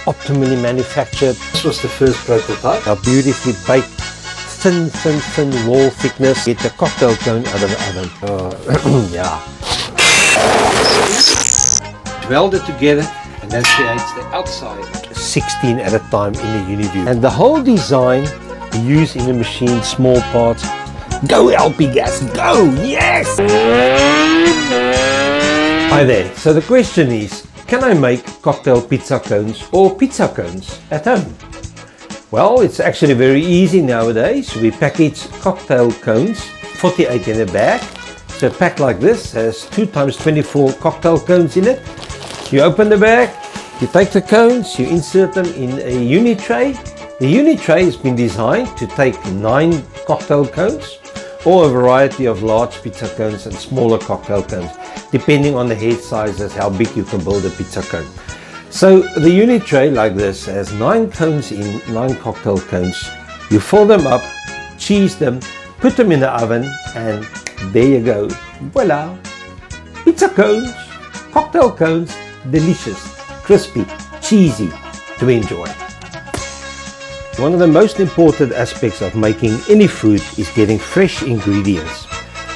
optimally manufactured. This was the first prototype. A beautifully baked, thin wall thickness. Get the cocktail cone out of the oven. Yeah. Weld it together and that creates the outside. 16 at a time in the UniView. And the whole design used in the machine, small parts. Go LP gas, go, yes! Hi there, so the question is, can I make cocktail pizza cones or pizza cones at home? Well, it's actually very easy nowadays. We package cocktail cones, 48 in a bag. So a pack like this has 2 times 24 cocktail cones in it. You open the bag, you take the cones, you insert them in a uni tray. The uni tray has been designed to take 9 cocktail cones or a variety of large pizza cones and smaller cocktail cones, depending on the head sizes, how big you can build a pizza cone. So the uni tray like this has 9 cones in, 9 cocktail cones. You fill them up, cheese them, put them in the oven, and there you go. Voila! Pizza cones, cocktail cones, delicious, crispy, cheesy to enjoy. One of the most important aspects of making any food is getting fresh ingredients.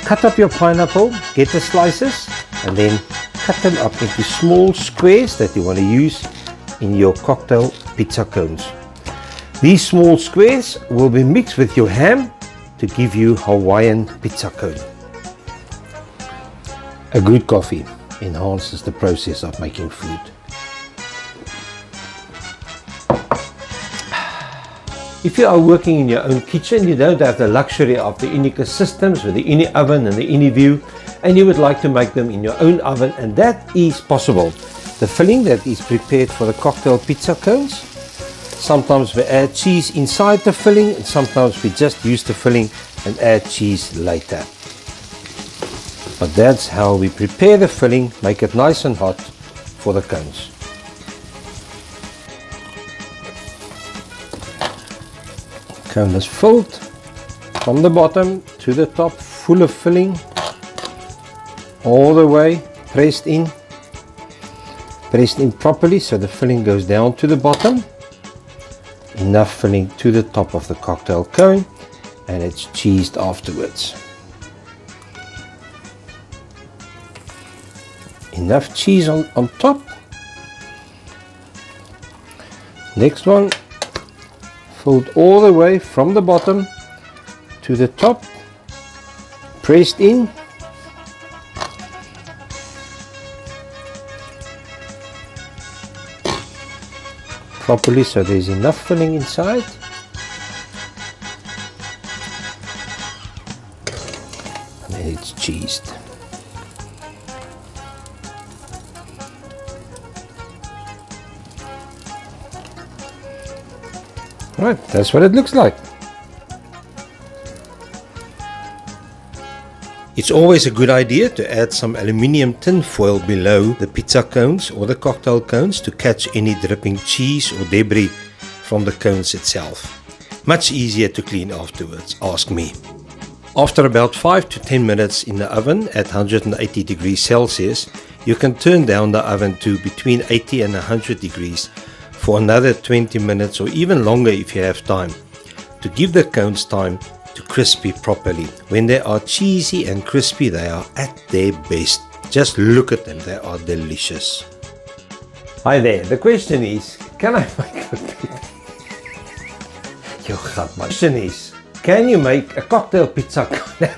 Cut up your pineapple, get the slices, and then cut them up into small squares that you want to use in your cocktail pizza cones. These small squares will be mixed with your ham to give you Hawaiian pizza cone. A good coffee enhances the process of making food. If you are working in your own kitchen, you don't have the luxury of the Unicus systems with the UniOven and the UniView, and you would like to make them in your own oven, and that is possible. The filling that is prepared for the cocktail pizza cones, sometimes we add cheese inside the filling, and sometimes we just use the filling and add cheese later. But that's how we prepare the filling, make it nice and hot for the cones. Cone is filled from the bottom to the top, full of filling, all the way pressed in properly so the filling goes down to the bottom. Enough filling to the top of the cocktail cone, and it's cheesed afterwards. Enough cheese on top. Next one, filled all the way from the bottom to the top, pressed in. Properly so there's enough filling inside. And then it's cheesed. Right, that's what it looks like. It's always a good idea to add some aluminium tin foil below the pizza cones or the cocktail cones to catch any dripping cheese or debris from the cones itself. Much easier to clean afterwards, ask me. After about 5 to 10 minutes in the oven at 180 degrees Celsius, you can turn down the oven to between 80 and 100 degrees for another 20 minutes or even longer if you have time, to give the cones time to crispy properly. When they are cheesy and crispy, they are at their best. Just look at them, they are delicious. Hi there, the question is, can I make a question is, can you make a cocktail pizza cone?